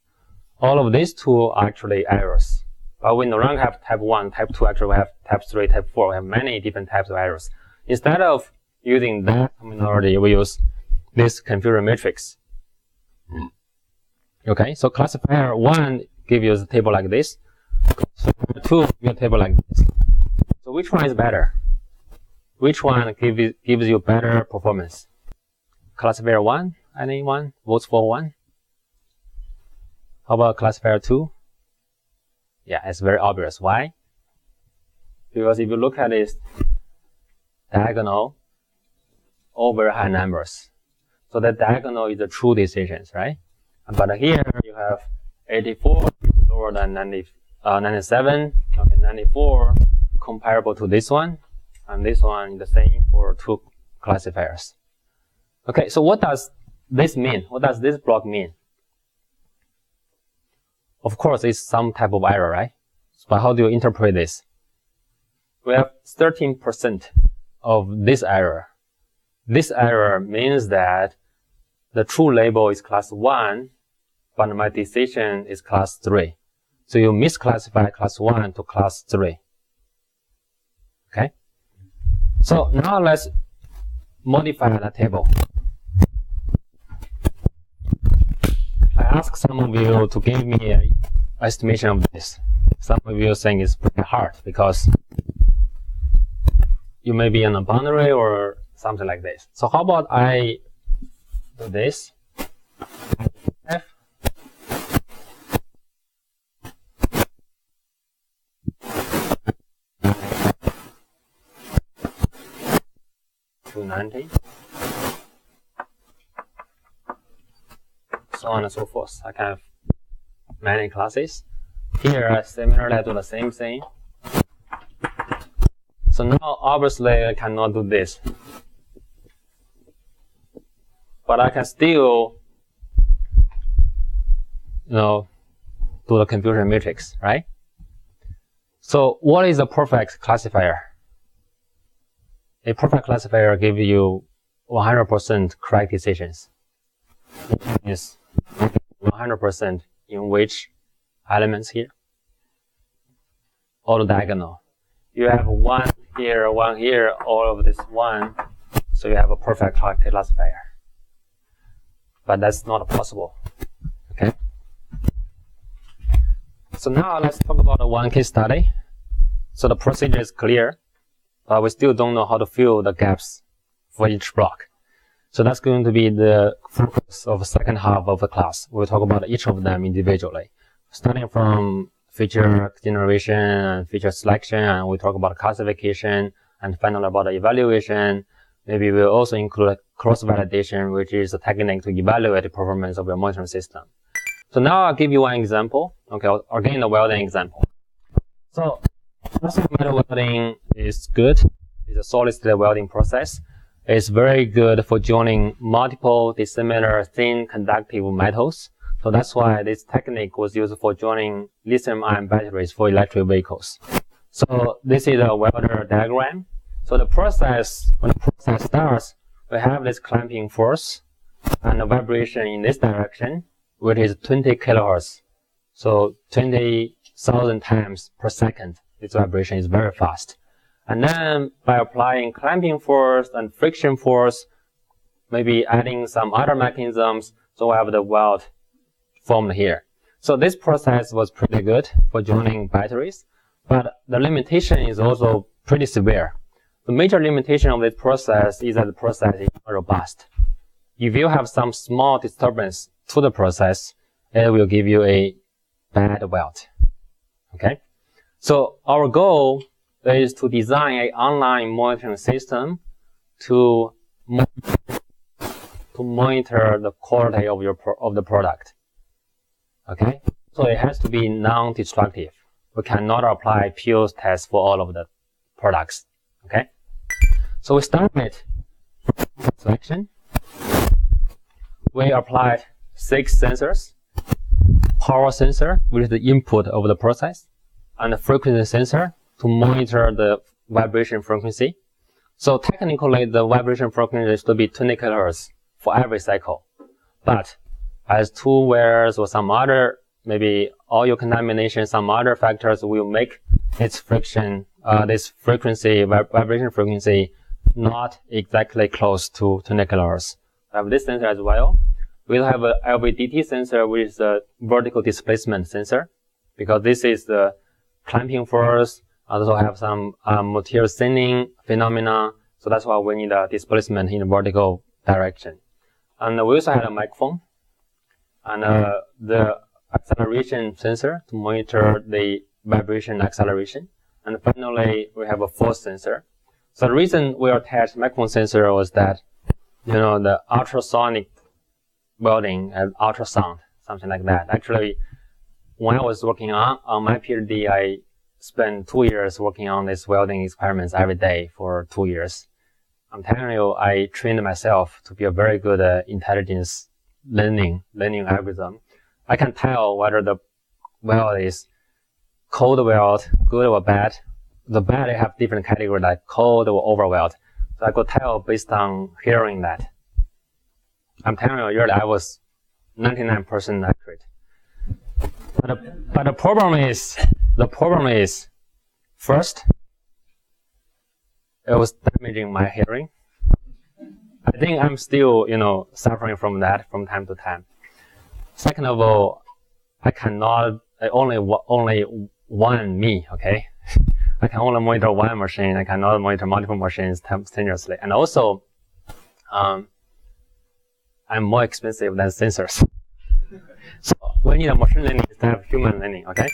C: All of these two are actually errors. But we no longer have type 1, type 2, actually we have type 3, type 4. We have many different types of errors. Instead of using that terminology, we use this confusion matrix. Okay, so classifier 1 gives you a table like this. Classifier 2 gives you a table like this. So which one is better? Which one gives you better performance? Classifier 1? Anyone votes for 1? How about classifier 2? Yeah, it's very obvious. Why? Because if you look at this diagonal, all very high numbers. So the diagonal is the true decisions, right? But here you have 84 lower than 97, okay, 94 comparable to this one, and this one is the same for 2 classifiers. Okay, so what does this mean? What does this block mean? Of course, it's some type of error, right? But how do you interpret this? We have 13% of this error. This error means that the true label is class 1, but my decision is class 3. So you misclassify class 1 to class 3. Okay? So now let's modify the table. I ask some of you to give me an estimation of this. Some of you saying it's pretty hard because you may be on a boundary or something like this. So how about I do this? F. So on and so forth. I can have many classes. Here, similarly, I do the same thing. So now, obviously, I cannot do this. But I can still, do the confusion matrix, right? So what is a perfect classifier? A perfect classifier gives you 100% correct decisions. It is 100% in which elements here? All diagonal. You have 1 here, 1 here, all of this 1. So you have a perfect classifier. But that's not possible. Okay? So now let's talk about one case study. So the procedure is clear, but we still don't know how to fill the gaps for each block. So that's going to be the focus of the second half of the class. We'll talk about each of them individually. Starting from feature generation and feature selection, and we talk about classification, and finally about the evaluation. Maybe we'll also include cross-validation, which is a technique to evaluate the performance of your monitoring system. So now I'll give you one example. Okay, again, the welding example. So plastic metal welding is good. It's a solid-state welding process. It's very good for joining multiple dissimilar thin conductive metals. So that's why this technique was used for joining lithium-ion batteries for electric vehicles. So this is a welder diagram. So the process, when the process starts, we have this clamping force and a vibration in this direction, which is 20 kilohertz. So 20,000 times per second. This vibration is very fast. And then by applying clamping force and friction force, maybe adding some other mechanisms, so we have the weld formed here. So this process was pretty good for joining batteries, but the limitation is also pretty severe. The major limitation of this process is that the process is not robust. If you have some small disturbance to the process, it will give you a bad weld. Okay? So our goal is to design an online monitoring system to monitor the quality of the product. Okay? So it has to be non-destructive. We cannot apply Peel's test for all of the products. Okay? So we start with selection. We applied 6 sensors. Power sensor, which is the input of the process, and the frequency sensor to monitor the vibration frequency. So technically, the vibration frequency is to be 20 kilohertz for every cycle. But as 2 wears or some other, maybe oil contamination, some other factors will make its this frequency, vibration frequency, not exactly close to 20 kilohertz. We have this sensor as well. We'll have a LVDT sensor, which is a vertical displacement sensor, because this is the clamping force. Also have some material thinning phenomena. So that's why we need a displacement in the vertical direction. And we also had a microphone and the acceleration sensor to monitor the vibration acceleration. And finally, we have a force sensor. So the reason we attached microphone sensor was that, the ultrasonic welding and ultrasound, something like that. Actually, when I was working on my PhD, I spent 2 years working on these welding experiments every day for 2 years. I'm telling you, I trained myself to be a very good intelligence learning algorithm. I can tell whether the weld is cold weld, good or bad. The bad, I have different categories like cold or over weld. So I could tell based on hearing that. I'm telling you, really, I was 99% accurate. But the problem is, first, it was damaging my hearing. I think I'm still, suffering from that from time to time. Second of all, only one me, okay? I can only monitor one machine. I cannot monitor multiple machines simultaneously. And also, I'm more expensive than sensors. So we need a machine learning instead of human learning, okay?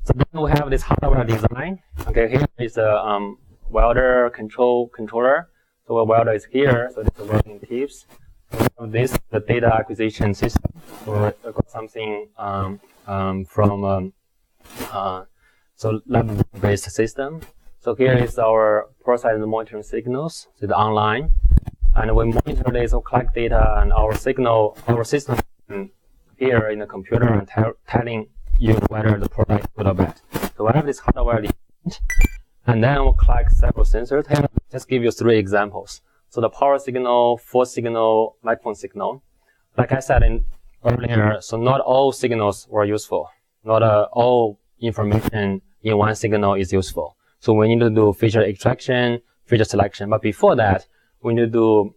C: So then we have this hardware design. Okay, here is a welder controller. So a welder is here, so this is working tips. We have this, the data acquisition system. So I got something from lab-based system. So here is our process monitoring signals. So it's online. And we monitor this or collect data and our system here in the computer and telling you whether the product is good or bad. So we have this hardware device, and then we'll collect several sensors. Here, just give you 3 examples. So the power signal, force signal, microphone signal. Like I said earlier, so not all signals were useful. Not all information in one signal is useful. So we need to do feature extraction, feature selection. But before that, we need to do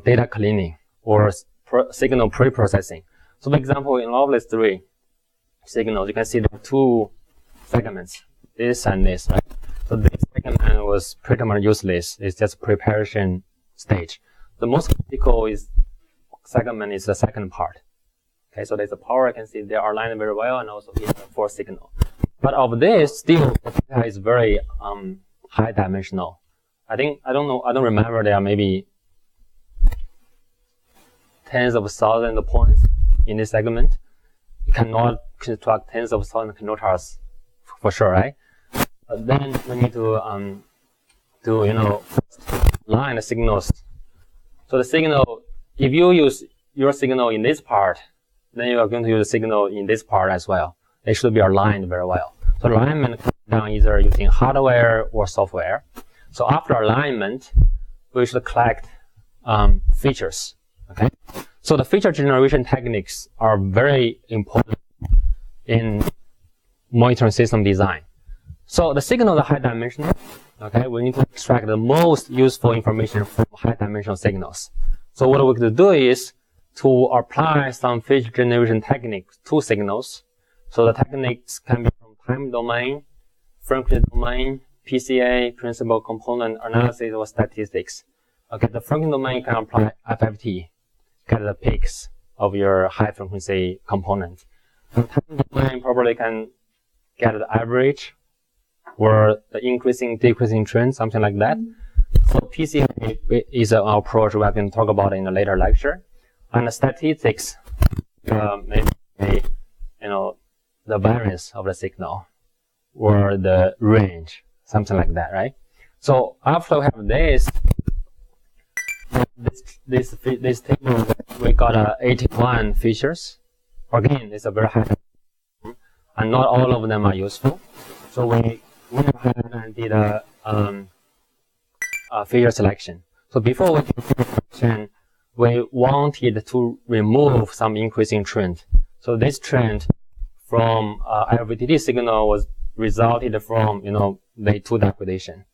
C: data cleaning or signal pre-processing. So for example, in all of these 3 signals, you can see there are 2 segments, this and this, right? So this segment was pretty much useless. It's just preparation stage. The most critical segment is the second part. Okay, so there's a power, I can see they are aligned very well, and also here's the force signal. But of this, still, the data is very high dimensional. I don't remember, there are maybe tens of thousands of points in this segment. You cannot construct tens of thousands of control charts for sure, right? But then we need to line the signals. So the signal, if you use your signal in this part, then you are going to use the signal in this part as well. They should be aligned very well. So alignment comes down either using hardware or software. So after alignment, we should collect features. Okay. So the feature generation techniques are very important in monitoring system design. So the signals are high dimensional. Okay, we need to extract the most useful information from high dimensional signals. So what we could do is to apply some feature generation techniques to signals. So the techniques can be from time domain, frequency domain, PCA, principal component analysis, or statistics. Okay, the frequency domain can apply FFT, get the peaks of your high frequency component. The time domain probably can get the average or the increasing, decreasing trend, something like that. So PCA is an approach we can talk about in a later lecture. And the statistics, maybe, the variance of the signal or the range, something like that, right? So after we have this table, we got 81 features. Again, it's a very high, and not all of them are useful. So we went ahead and did a feature selection. So before we did feature selection, we wanted to remove some increasing trend. So this trend from LVDT signal was resulted from the 2 degradation.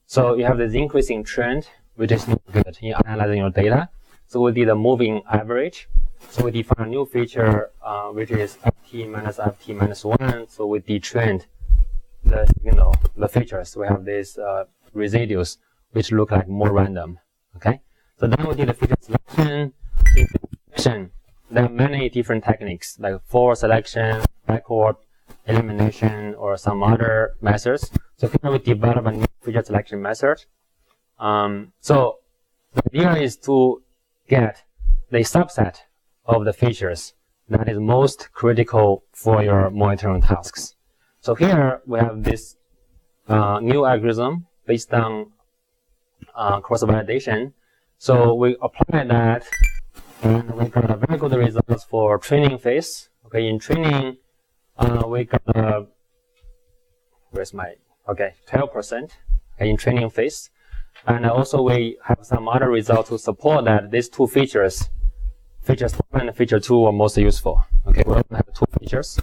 C: So you have this increasing trend, which is not good in analyzing your data. So we did a moving average. So we define a new feature, which is ft minus 1. So we detrend the signal, the features. We have these residues, which look like more random. Okay. So then we did a feature selection. In selection, there are many different techniques, like forward selection, backward elimination, or some other methods. So here we develop a new feature selection method. So the idea is to get the subset of the features that is most critical for your monitoring tasks. So here we have this new algorithm based on cross-validation. So we apply that, and we got a very good results for training phase. Okay, in training, we got 12% in training phase. And also we have some other results to support that these two features, feature 7 and feature 2 are most useful. Okay, we only have 2 features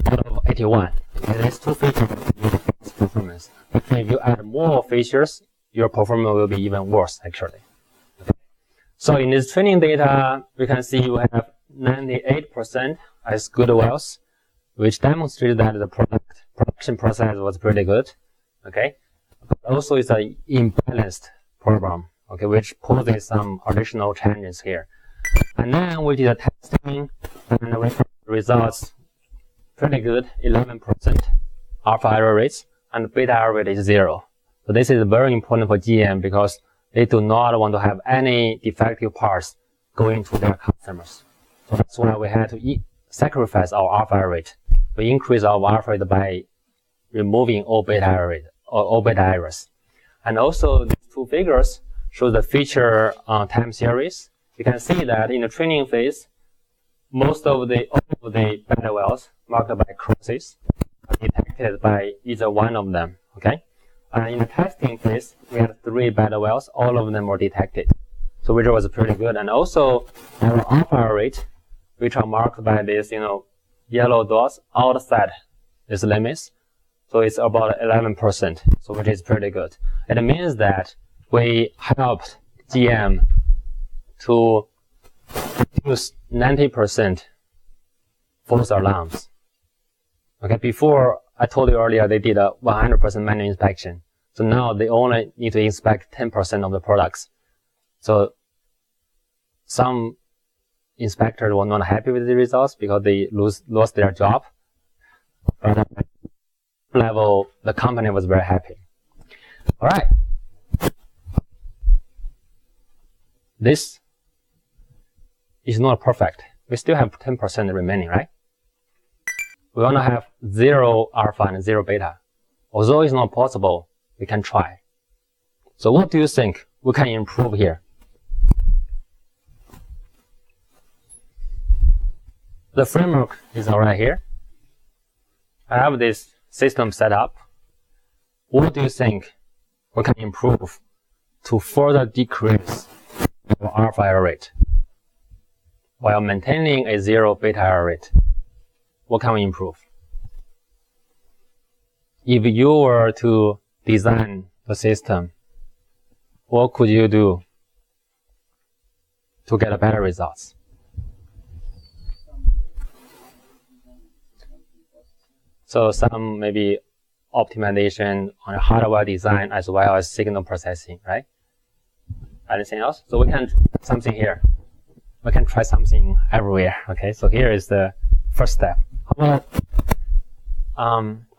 C: out of 81. Okay, these 2 features use performance. Okay, if you add more features, your performance will be even worse actually. Okay. So in this training data, we can see you have 98% as good wells, which demonstrates that the production process was pretty good. Okay. But also it's an imbalanced problem, okay, which poses some additional challenges here. And then we did a testing, and we got results pretty good, 11% alpha error rates, and beta error rate is 0. So this is very important for GM because they do not want to have any defective parts going to their customers. So that's why we had to sacrifice our alpha error rate. We increase our alpha rate by removing all beta error rate. Or all beta errors. And also these 2 figures show the feature time series. You can see that in the training phase, all of the beta wells marked by crosses are detected by either one of them. Okay? And in the testing phase, we had 3 beta wells, all of them were detected. So which was pretty good. And also our alpha rate, which are marked by this, yellow dots outside these limits. So it's about 11%, so which is pretty good. It means that we helped GM to reduce 90% false alarms. Okay, before I told you earlier they did a 100% manual inspection. So now they only need to inspect 10% of the products. So some inspectors were not happy with the results because they lost their job. But level, the company was very happy. All right. This is not perfect. We still have 10% remaining, right? We want to have 0 alpha and 0 beta. Although it's not possible, we can try. So what do you think we can improve here? The framework is alright here. I have this system set up. What do you think we can improve to further decrease our alpha error rate while maintaining a 0 beta error rate? What can we improve? If you were to design the system, what could you do to get better results? So some maybe optimization on hardware design as well as signal processing, right? Anything else? So we can try something here. We can try something everywhere. Okay, so here is the first step. How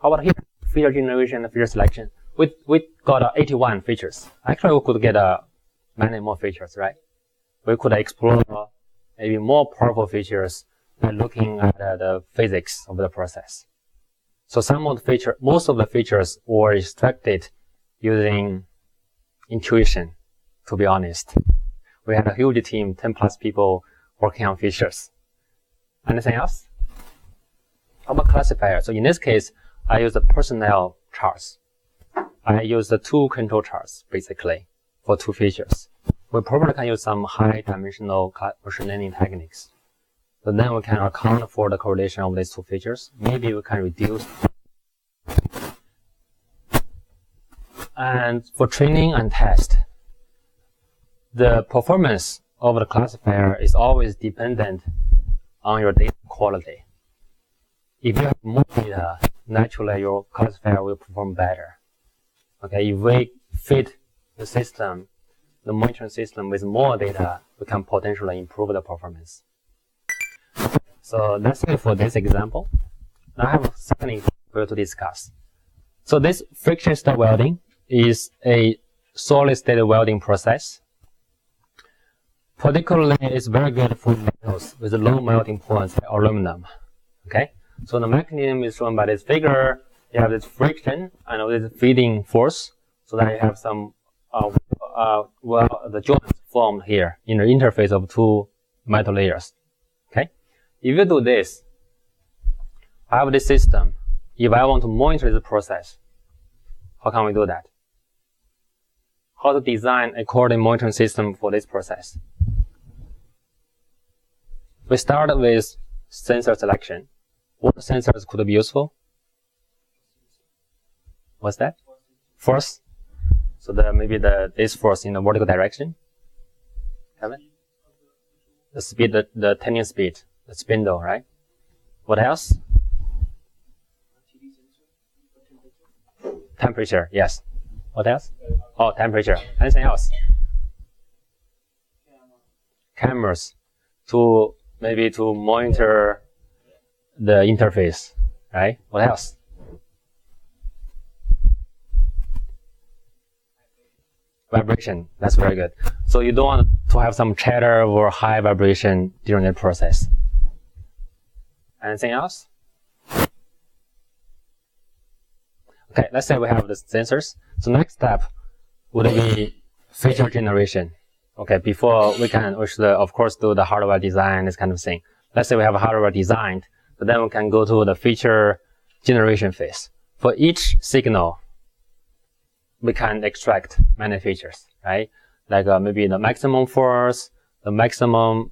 C: about here? Feature generation and feature selection. We got 81 features. Actually, we could get many more features, right? We could explore maybe more powerful features by looking at the physics of the process. So most of the features were extracted using intuition, to be honest. We had a huge team, 10 plus people working on features. Anything else? How about classifier? So in this case, I use the personnel charts. I use the 2 control charts, basically, for 2 features. We probably can use some high-dimensional machine learning techniques. So then we can account for the correlation of these 2 features. Maybe we can reduce. And for training and test, the performance of the classifier is always dependent on your data quality. If you have more data, naturally your classifier will perform better. Okay, if we fit the system, the monitoring system with more data, we can potentially improve the performance. So that's it for this example. Now I have a second example to discuss. So this friction stir welding is a solid state welding process. Particularly, it's very good for metals with low melting points like aluminum. Okay, So the mechanism is shown by this figure. You have this friction and this feeding force, so that you have some the joints formed here in the interface of two metal layers. Okay, if you do this, I have this system. If I want to monitor this process, how can we do that? How to design a coordinate monitoring system for this process? We start with sensor selection. What sensors could be useful? What's that? Force. So maybe this force in the vertical direction. Kevin? The speed, the turning speed, the spindle, right? What else? Temperature, yes. What else? Oh, temperature. Anything else? Cameras to maybe to monitor the interface, right? What else? Vibration. That's very good. So you don't want to have some chatter or high vibration during the process. Anything else? Okay, let's say we have the sensors. So next step would be feature generation. Okay, before we should of course do the hardware design, this kind of thing. Let's say we have a hardware designed, so then we can go to the feature generation phase. For each signal, we can extract many features, right? Like maybe the maximum force, the maximum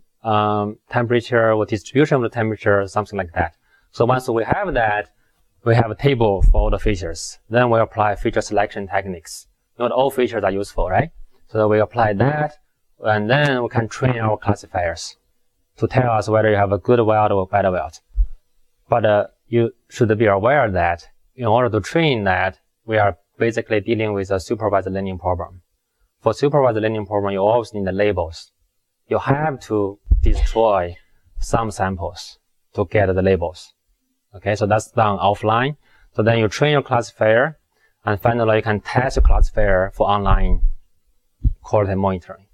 C: temperature, or distribution of the temperature, something like that. So once we have that, we have a table for all the features. Then we apply feature selection techniques. Not all features are useful, right? So we apply that, and then we can train our classifiers to tell us whether you have a good weld or bad weld. But you should be aware that in order to train that, we are basically dealing with a supervised learning problem. For supervised learning problem, you always need the labels. You have to destroy some samples to get the labels. Okay, so that's done offline. So then you train your classifier, and finally you can test your classifier for online quality monitoring.